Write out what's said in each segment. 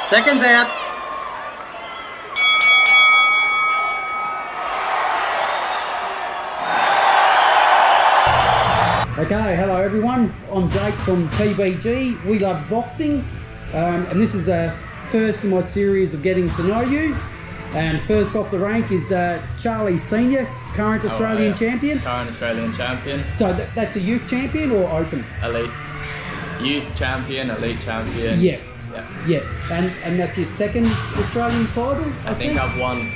Seconds out. Okay, hello everyone. I'm Jake from TBG. We love boxing, and this is the first in my series of getting to know you. And first off the rank is Charlie Senior, current Australian champion. Current Australian champion. So that's a youth champion or open? Elite. Youth champion, elite champion. Yeah. And that's your second Australian title? I think I've won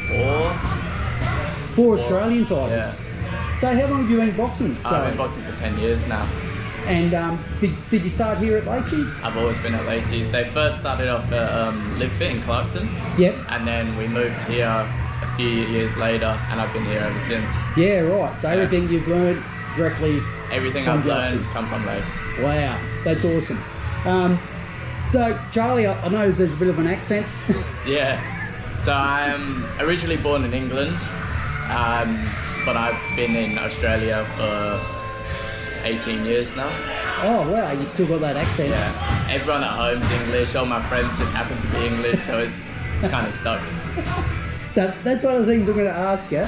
four Australian titles. Yeah. So how long have you been boxing? I've been boxing for 10 years now. And did you start here at Lacey's? I've always been at Lacey's. They first started off at Live Fit in Clarkson. Yep. And then we moved here a few years later, and I've been here ever since. Yeah, right. So everything you've learned directly Everything I've learned has come from Lace. Wow, that's awesome. So Charlie, I know there's a bit of an accent. Yeah. So I'm originally born in England, but I've been in Australia for 18 years now. Oh wow, you still got that accent. Yeah. Everyone at home's English. All my friends just happen to be English, so it's kind of stuck. So that's one of the things I'm going to ask you.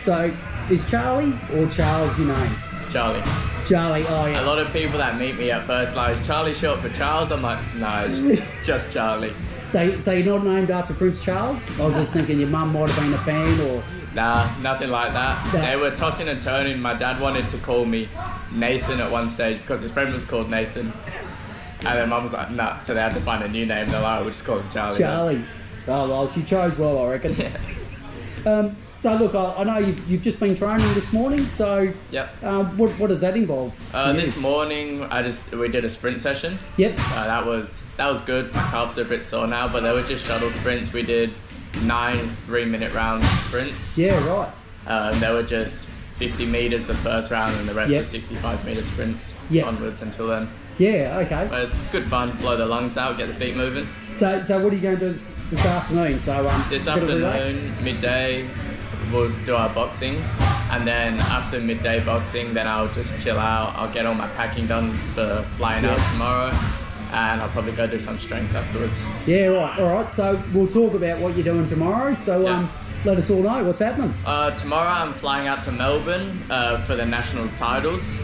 So is Charlie or Charles your name? Charlie. Charlie, oh yeah. A lot of people that meet me at first like, is Charlie short for Charles? I'm like, no, it's just Charlie. So you're not named after Prince Charles? I was just thinking your mum might have been a fan or... Nah, nothing like that. They were tossing and turning. My dad wanted to call me Nathan at one stage because his friend was called Nathan. And then mum was like, nah, so they had to find a new name. They're like, we'll just call him Charlie. Charlie. Oh well, she chose well, I reckon. Yeah. So look, I know you've just been training this morning. So yep. What does that involve? This morning we did a sprint session. Yep. That was good. My calves are a bit sore now, but they were just shuttle sprints. We did 9 3-minute round sprints. Yeah, right. They were just 50 meters the first round, and the rest were 65 meter sprints onwards until then. Yeah, okay. But it's good fun. Blow the lungs out, get the feet moving. So what are you going to do this afternoon? So this afternoon, midday, we'll do our boxing, and then after midday boxing, then I'll just chill out. I'll get all my packing done for flying out tomorrow, and I'll probably go do some strength afterwards. Yeah, right. All right. So we'll talk about what you're doing tomorrow. So let us all know what's happening. Tomorrow I'm flying out to Melbourne for the national titles,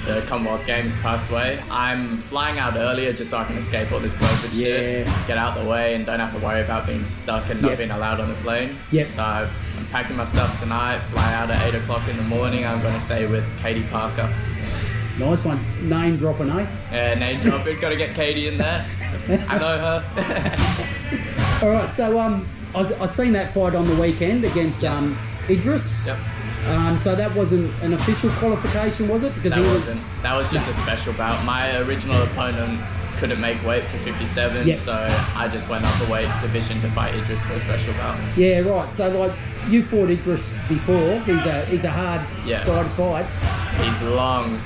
the Commonwealth Games pathway. I'm flying out earlier just so I can escape all this COVID shit, get out the way and don't have to worry about being stuck and not being allowed on the plane. So I'm packing my stuff tonight, fly out at 8 o'clock in the morning. I'm going to stay with Katie Parker. Nice one. Name dropping, eh? Yeah, name dropping. Got to get Katie in there. I know her. All right, so I seen that fight on the weekend against Idris. Yep. So that wasn't an official qualification, was it? Because that was just a special bout. My original opponent couldn't make weight for 57, so I just went up a weight division to fight Idris for a special bout. Yeah, right. So like you fought Idris before. He's a hard guy to fight. He's long,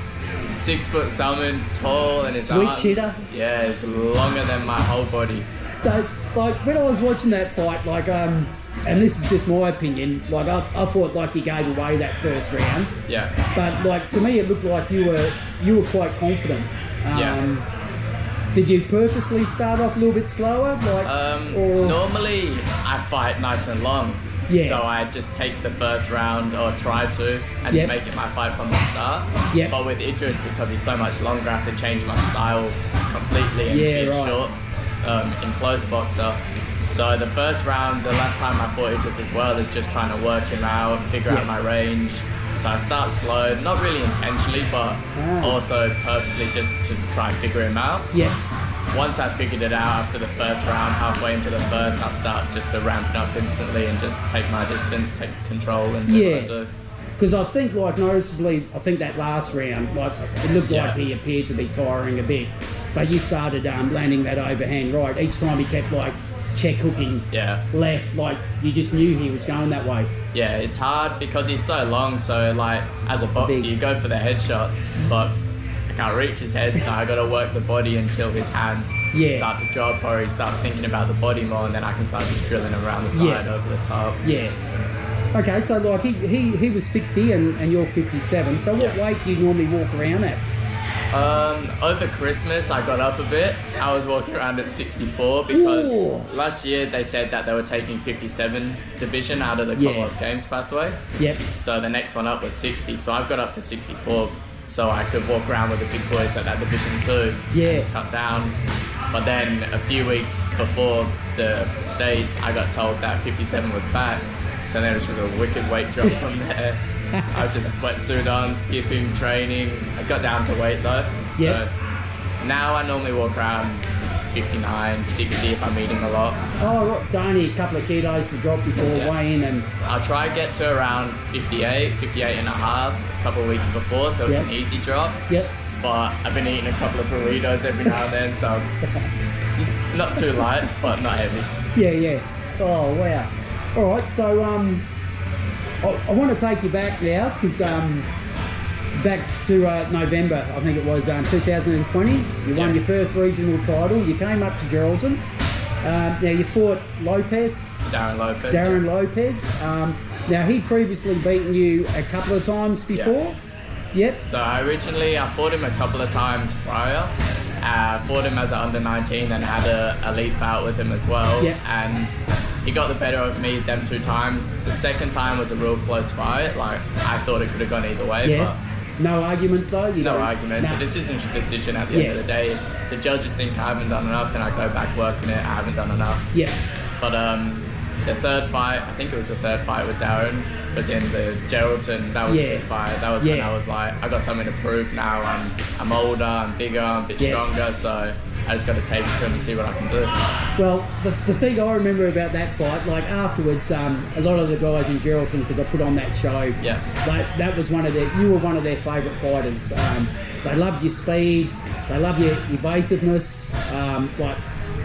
6 foot something, tall, and his arms. Switch hitter. Yeah, it's longer than my whole body. So like when I was watching that fight, like and this is just my opinion, like I thought like you gave away that first round. Yeah. But like to me it looked like you were quite confident. Did you purposely start off a little bit slower? Normally I fight nice and long. Yeah. So I just take the first round, or try to, and just make it my fight from the start. Yeah. But with Idris, because he's so much longer, I have to change my style completely and be short, in close boxer. So the first round, the last time I fought Idris as well, is just trying to work him out, figure out my range. So I start slow, not really intentionally, but also purposely just to try and figure him out. Yeah. Once I figured it out after the first round, halfway into the first, I'll start just to ramping up instantly and just take my distance, take control, and do what I do. Because I think, like, noticeably, that last round, like, it looked like he appeared to be tiring a bit, but you started landing that overhand right. Each time he kept, like, check hooking left, like, you just knew he was going that way. Yeah, it's hard because he's so long, so, like, as a boxer, you go for the headshots, but I can't reach his head, so I got to work the body until his hands start to drop, or he starts thinking about the body more, and then I can start just drilling around the side over the top. Yeah. Okay, so like he was 60 and you're 57. So what weight do you normally walk around at? Over Christmas, I got up a bit. I was walking around at 64 because last year they said that they were taking 57 division out of the Commonwealth Games pathway. Yep. So the next one up was 60. So I've got up to 64, so I could walk around with the big boys at that division 2. Yeah. Cut down. But then a few weeks before the States, I got told that 57 was fat. So then it was just a wicked weight drop from there. I just sweatsuit on, skipping, training. I got down to weight though. Yep. So now I normally walk around 59, 60 if I'm eating a lot. Oh, right. So only a couple of kilos to drop before weighing, and I'll try to get to around 58 and a half a couple of weeks before, so it's an easy drop. Yep. But I've been eating a couple of burritos every now and then, so not too light, but not heavy. Yeah. Oh, wow. All right, so I want to take you back now, because back to November, I think it was 2020. You won your first regional title. You came up to Geraldton. Now you fought Darren Lopez. Now he'd previously beaten you a couple of times before. Yeah. Yep. So I fought him a couple of times prior. Fought him as an under 19 and had a elite bout with him as well. Yep. And he got the better of me them 2 times. The second time was a real close fight. Like, I thought it could have gone either way. Yeah. But no arguments though? No arguments. Nah. A decision's a decision at the end of the day. If the judges think I haven't done enough, then I go back working it. I haven't done enough. Yeah. But the third fight, I think it was the third fight with Darren, was in the Geraldton. That was a good fight. That was when I was like, I got something to prove now. I'm older, I'm bigger, I'm a bit stronger, so I just got to take it to him and see what I can do. Well, the thing I remember about that fight, like afterwards, a lot of the guys in Geraldton, because I put on that show, that was you were one of their favourite fighters. They loved your speed, they loved your evasiveness,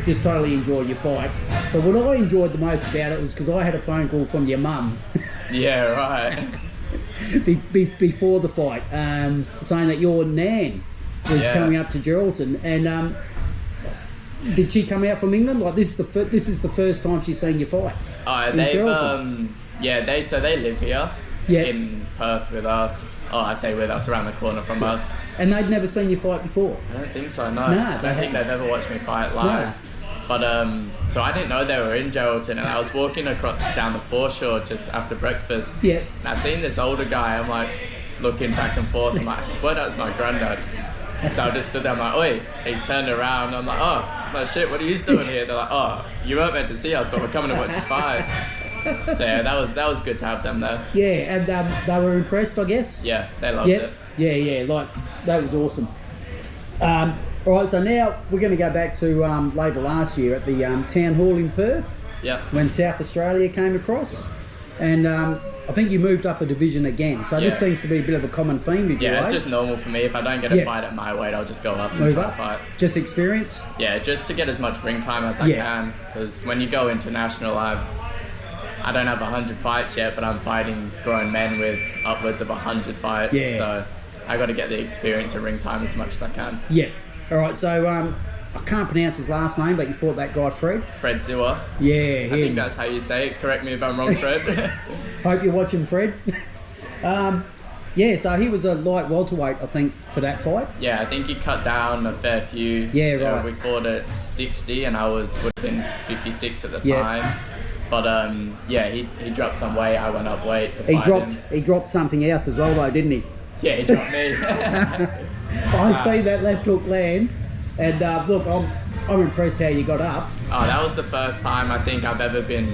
just totally enjoyed your fight. But what I enjoyed the most about it was because I had a phone call from your mum. Yeah, right. Before the fight, saying that your nan was coming up to Geraldton, and did she come out from England? Like this is the first time she's seen you fight. They live here in Perth with us. Oh, I say with us, around the corner from us. And they'd never seen you fight before? I don't think so, no. I don't think they've ever watched me fight live. No. But so I didn't know they were in Geraldton, and I was walking down the foreshore just after breakfast. Yeah. And I seen this older guy. I'm like looking back and forth. I'm like, I swear that's my granddad. So I just stood there. I'm like, oi. He's turned around. I'm like, oh shit, what are you doing here? They're like, oh, you weren't meant to see us, but we're coming to watch you fight. So yeah, that was good to have them there. Yeah, and they were impressed, I guess. Yeah, they loved it. Yeah, like that was awesome. All right, so now we're going to go back to later last year at the town hall in Perth. Yeah. When South Australia came across, and I think you moved up a division again. So this seems to be a bit of a common theme. Yeah, it's just normal for me. If I don't get a fight at my weight, I'll just go up and try to fight. Just experience. Yeah, just to get as much ring time as I can. Because when you go international, I don't have 100 fights yet, but I'm fighting grown men with upwards of 100 fights. Yeah. So I got to get the experience and ring time as much as I can. Yeah. All right. So I can't pronounce his last name, but you fought that guy, Fred Ziwa. Yeah. I think that's how you say it. Correct me if I'm wrong, Fred. Hope you're watching, Fred. So he was a light welterweight, I think, for that fight. Yeah, I think he cut down a fair few. Yeah, right. We fought at 60, and I would have been 56 at the time. But he dropped some weight. I went up weight to fight him. He dropped something else as well, though, didn't he? Yeah, he dropped me. I see that left hook land, and look, I'm impressed how you got up. Oh, that was the first time I think I've ever been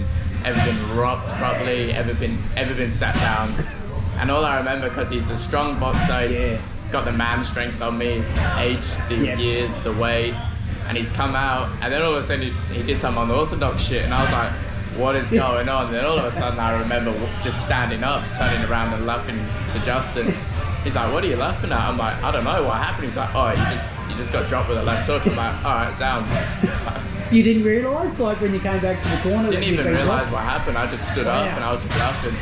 rocked properly, ever been sat down. And all I remember, because he's a strong boxer, he's got the man strength on me, age, the years, the weight, and he's come out, and then all of a sudden he did some unorthodox shit, and I was like, what is going on? And then all of a sudden I remember just standing up, turning around and laughing to Justin. He's like, what are you laughing at? I'm like, I don't know what happened. He's like, oh, you just got dropped with a left hook. I'm like, all right, sound. You didn't realise, like, when you came back to the corner? Didn't even realise what happened. I just stood up and I was just laughing.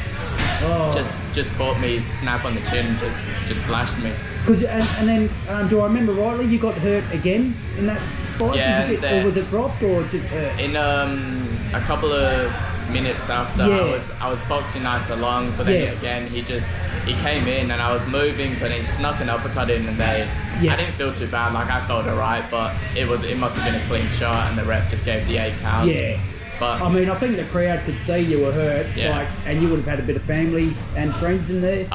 Oh. Just caught me snap on the chin, just flashed me. And then, do I remember rightly, you got hurt again in that fight? Yeah. Or was it dropped or just hurt? In a couple of minutes after, I was boxing nice along, but then again he he came in and I was moving, but he snuck an uppercut in, and I didn't feel too bad. Like, I felt alright, but it must have been a clean shot, and the ref just gave the 8 count. Yeah. But I mean, I think the crowd could see you were hurt, and you would have had a bit of family and friends in there.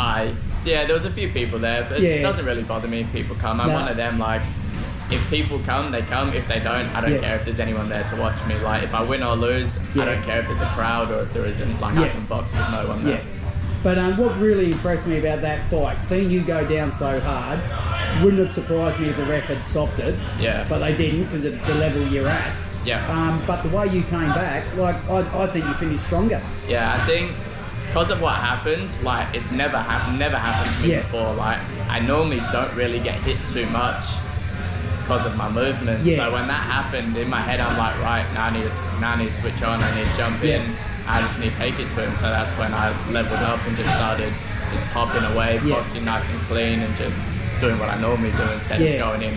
Yeah, there was a few people there, but it doesn't really bother me if people come. I'm one of them, like, if people come, they come. If they don't, I don't care if there's anyone there to watch me. Like, if I win or lose, I don't care if there's a crowd or if there isn't. Like, I can box with no one there. But what really impressed me about that fight, seeing you go down so hard, wouldn't have surprised me if the ref had stopped it. Yeah. But they didn't, because at the level you're at. Yeah. But the way you came back, like, I think you finished stronger. Yeah, I think because of what happened, like, it's never happened to me before. Like, I normally don't really get hit too much because of my movement. So when that happened, in my head, I'm like, right, now I need to switch on, I need to jump in, I just need to take it to him. So that's when I leveled up and just started just popping away, boxing nice and clean, and just doing what I normally do instead of going in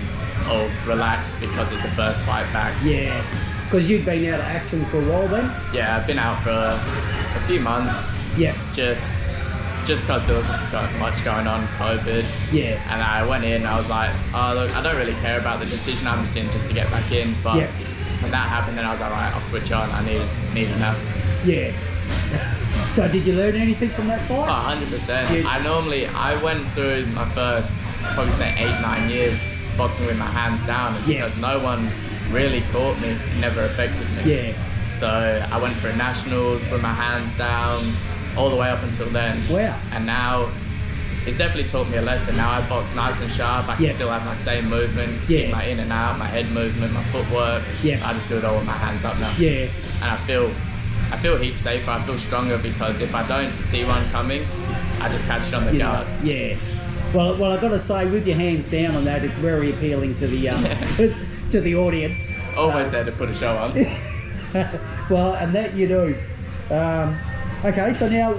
all relaxed because it's a first fight back. Yeah, because you'd been out of action for a while then? Yeah, I've been out for a few months. Yeah. Just because there wasn't much going on, COVID. Yeah. And I went in, I was like, oh, look, I don't really care about the decision, I'm just in just to get back in. But when that happened, then I was like, right, I'll switch on, I need a nap. Yeah. So did you learn anything from that fight? Oh, 100%. I went through my first, probably say 8-9 years boxing with my hands down, and because no one really caught me, it never affected me. Yeah. So I went for nationals with my hands down, all the way up until then. Wow. And now, it's definitely taught me a lesson. Now I box nice and sharp, I can still have my same movement, my in and out, my head movement, my footwork. I just do it all with my hands up now. Yeah. And I feel heaps safer, I feel stronger, because if I don't see one coming, I just catch it on the guard. Yeah. Well, I've got to say, with your hands down on that, it's very appealing to the to the audience. Always there to put a show on. Well, and that you do. Okay, so now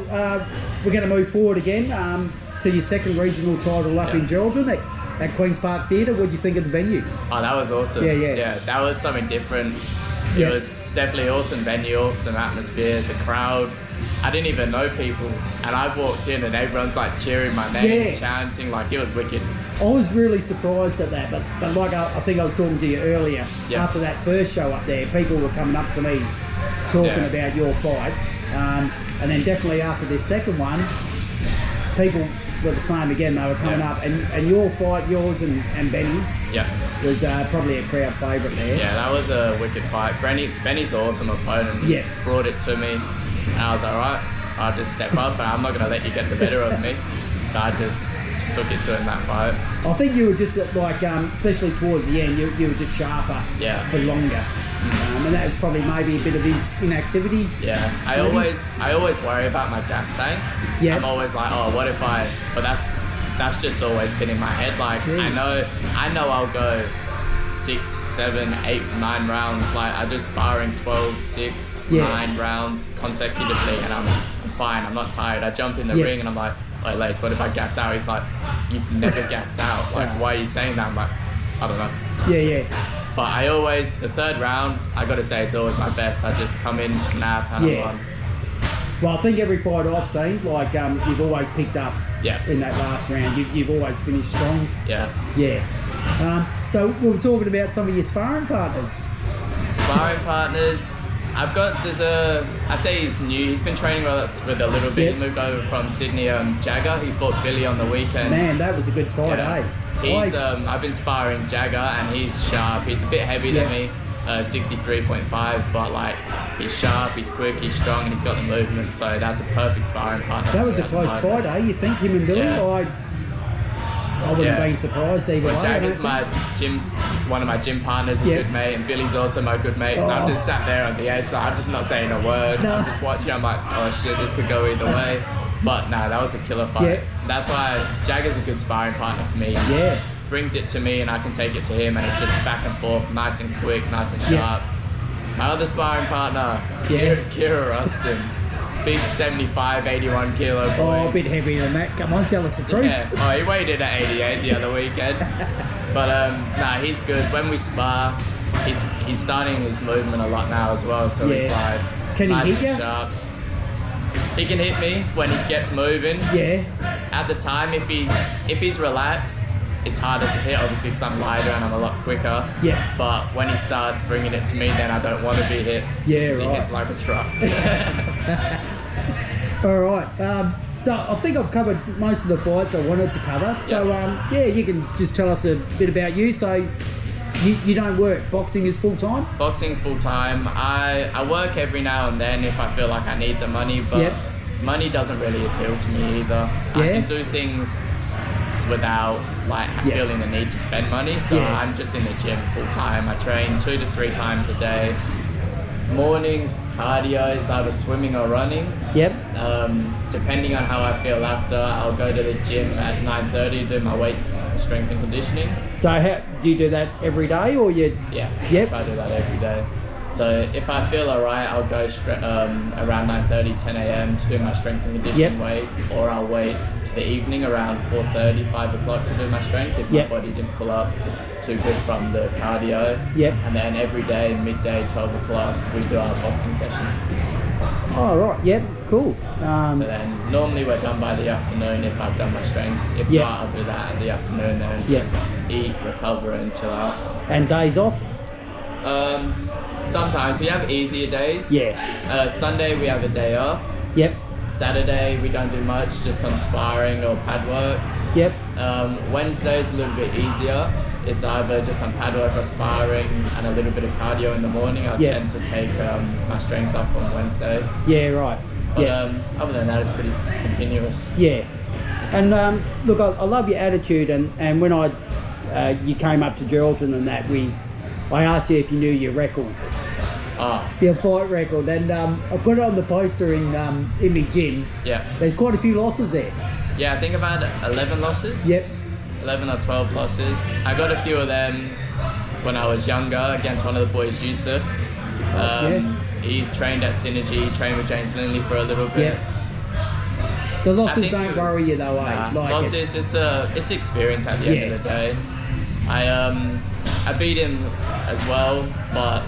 we're going to move forward again to your second regional title up in Geraldton at Queen's Park Theatre. What do you think of the venue? Oh, that was awesome. Yeah, that was something different. It was definitely awesome venue, awesome atmosphere, the crowd. I didn't even know people, and I walked in and everyone's like cheering my name, chanting, like, it was wicked. I was really surprised at that, but like I think I was talking to you earlier, after that first show up there, people were coming up to me talking about your fight, and then definitely after this second one, people were the same again. They were coming up, and your fight, yours and Benny's, was probably a crowd favourite there. Yeah, that was a wicked fight. Benny's an awesome opponent. He brought it to me, and I was like, alright, I'll just step up, and I'm not going to let you get the better of me. So I just took it to him that fight. I think you were just like, especially towards the end, you were just sharper for longer. And that was probably maybe a bit of his inactivity. Yeah, I always worry about my gas tank. I'm always like, oh, what if but that's just always been in my head. Like, I know I'll go 6, 7, 8, 9 rounds. Like, I do sparring 12, 6, 9 rounds consecutively, and I'm fine. I'm not tired. I jump in the ring and I'm like, "Wait, Lace, what if I gas out?" He's like, "You've never gassed out. Like, why are you saying that?" I'm like, I don't know. But the third round, I got to say, it's always my best. I just come in, snap, and I'm on. Well, I think every fight I've seen, like, you've always picked up in that last round. You've always finished strong. So we were talking about some of your sparring partners. Sparring partners, I say he's new. He's been training with us with a little bit. He moved over from Sydney, Jagger. He fought Billy on the weekend. Man, that was a good fight, eh? I've been sparring Jagger, and he's sharp. He's a bit heavier than me, 63.5, but like, he's sharp, he's quick, he's strong, and he's got the movement. So that's a perfect sparring partner. That was a close fight, eh? You think, him and Billy? I wouldn't have been surprised either way. Jagger's one of my gym partners, a good mate, and Billy's also my good mate. So I'm just sat there on the edge, like, I'm just not saying a word. I'm just watching. I'm like, oh shit, this could go either way. But no, that was a killer fight. That's why Jagger's a good sparring partner for me. Brings it to me, and I can take it to him, and it's just back and forth, nice and quick, nice and sharp. My other sparring partner, Kira Rustin. Big 75, 81 kilo boy. Oh, a bit heavier than that. Come on, tell us the truth. Yeah. Oh, he weighed in at 88 the other weekend. But he's good. When we spar, he's starting his movement a lot now as well. So he's like, can he hit you? Sharp. He can hit me when he gets moving. at the time, if he's relaxed, it's harder to hit, obviously, because I'm lighter and I'm a lot quicker. Yeah. But when he starts bringing it to me, then I don't want to be hit. Yeah, right. He hits like a truck. All right. So I think I've covered most of the fights I wanted to cover. So yeah, you can just tell us a bit about you. So you don't work. Boxing is full time? Boxing full time. I work every now and then if I feel like I need the money, but money doesn't really appeal to me either. I can do things without like feeling the need to spend money. So I'm just in the gym full time. I train 2 to 3 times a day. Mornings, cardio is either swimming or running. Depending on how I feel after, I'll go to the gym at 9:30, do my weights, strength and conditioning. So how do you do that every day, or you? I try to do that every day. So if I feel alright, I'll go around 9:30, 10 a.m. to do my strength and conditioning weights, or I'll wait to the evening around 4:30, 5 o'clock to do my strength if my body didn't pull up too good from the cardio. And then every day, midday, 12 o'clock, we do our boxing session. Oh, right. Cool. So then normally we're done by the afternoon if I've done my strength. If not, I'll do that in the afternoon then and just eat, recover and chill out. And days off? Sometimes we have easier days. Sunday we have a day off. Saturday we don't do much, just some sparring or pad work. Wednesday's a little bit easier. It's either just some pad work or sparring and a little bit of cardio in the morning. I tend to take my strength up on Wednesday. But other than that, it's pretty continuous. And look, I love your attitude, and when you came up to Geraldton and that, I asked you if you knew your record. Your fight record, and I've got it on the poster in my gym. There's quite a few losses there. I think about 11 losses. 11 or 12 losses. I got a few of them when I was younger against one of the boys, Yusuf. He trained at Synergy, trained with James Lindley for a little bit. The losses don't worry you though, eh? Losses, it's experience at the end of the day. I beat him as well, but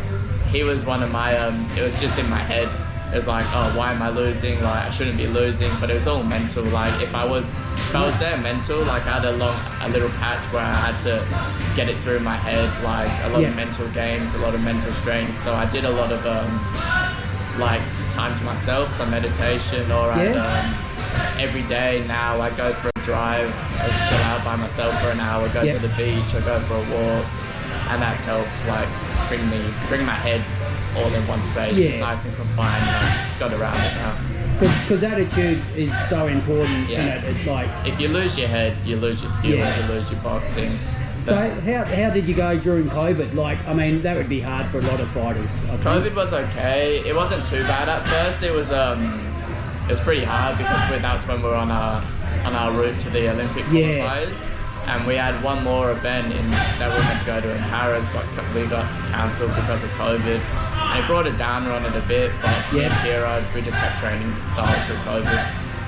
he was one of my, it was just in my head. It was like, oh, why am I losing? Like, I shouldn't be losing, but it was all mental. Like, if I was there mental, like I had a little patch where I had to get it through my head, like a lot of mental games, a lot of mental strength. So I did a lot of like time to myself, some meditation, or every day now I go for a drive, I chill out by myself for an hour, go to the beach, I go for a walk, and that's helped like bring my head all in one space. It's nice and confined. I've got around it now. Because attitude is so important. Like, if you lose your head, you lose your skills, you lose your boxing. So how did you go during COVID? Like, I mean, that would be hard for a lot of fighters. COVID was okay. It wasn't too bad at first. It was pretty hard because that's when we were on our route to the Olympic qualifiers. And we had one more event that we were meant to go to in Paris, but we got cancelled because of COVID. And it brought a downer on it a bit, but here we just kept training the whole through COVID.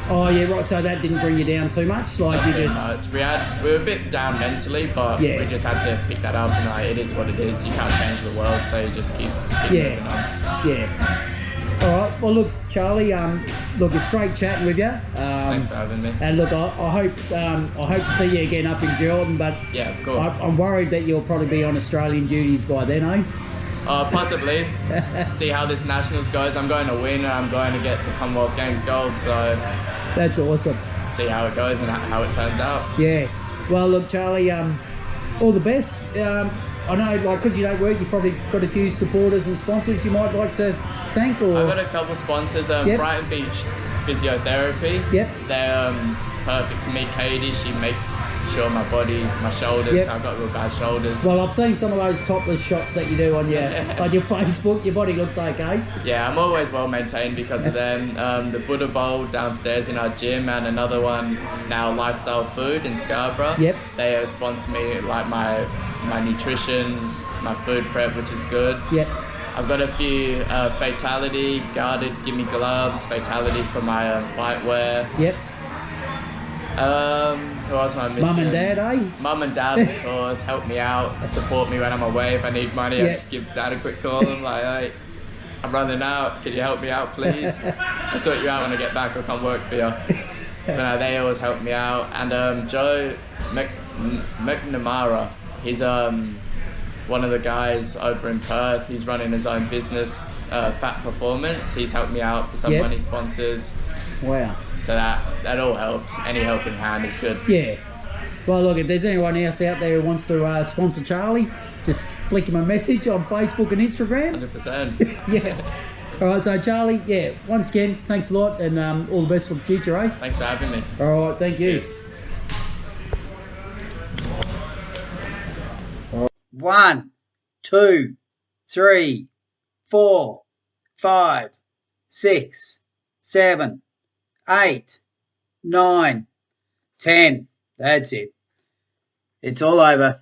Oh yeah, right. So that didn't bring you down too much, like Not too much. We were a bit down mentally, but we just had to pick that up. And like, it is what it is. You can't change the world, so you just keep moving on. All right. Well, look, Charlie. Look, it's great chatting with you. Thanks for having me. And look, I hope to see you again up in Geraldton. But of course. I'm worried that you'll probably be on Australian duties by then, eh? Possibly. See how this nationals goes. I'm going to win. I'm going to get the Commonwealth Games gold. So that's awesome. See how it goes and how it turns out. Well, look, Charlie. All the best. I know, like, because you don't work, you probably got a few supporters and sponsors you might like to thank. Or I've got a couple of sponsors. Brighton Beach Physiotherapy. They're perfect for me. Katie, she makes sure my body, my shoulders. I've got real bad shoulders. Well, I've seen some of those topless shots that you do on your Facebook. Your body looks okay. Yeah, I'm always well maintained because of them. The Buddha Bowl downstairs in our gym, and another one now, Lifestyle Food in Scarborough. They sponsor me like my nutrition, my food prep, which is good. I've got a few Fatality, Guarded, Give Me Gloves, Fatalities for my fight wear. Who else am I missing? Mum and Dad, eh? Mum and Dad, of course, help me out, support me when I'm away. If I need money, I just give Dad a quick call. I'm like, hey, I'm running out. Can you help me out, please? I'll sort you out when I get back. I'll come work for you. No, they always help me out. And Joe McNamara, he's one of the guys over in Perth. He's running his own business, Fat Performance. He's helped me out for some money sponsors. Wow. So that all helps. Any helping hand is good. Yeah. Well, look, if there's anyone else out there who wants to sponsor Charlie, just flick him a message on Facebook and Instagram. 100%. Yeah. All right, so Charlie, once again, thanks a lot, and all the best for the future, eh? Thanks for having me. All right, thank you. Cheers. 1, 2, 3, 4, 5, 6, 7, 8, 9, 10. That's it. It's all over.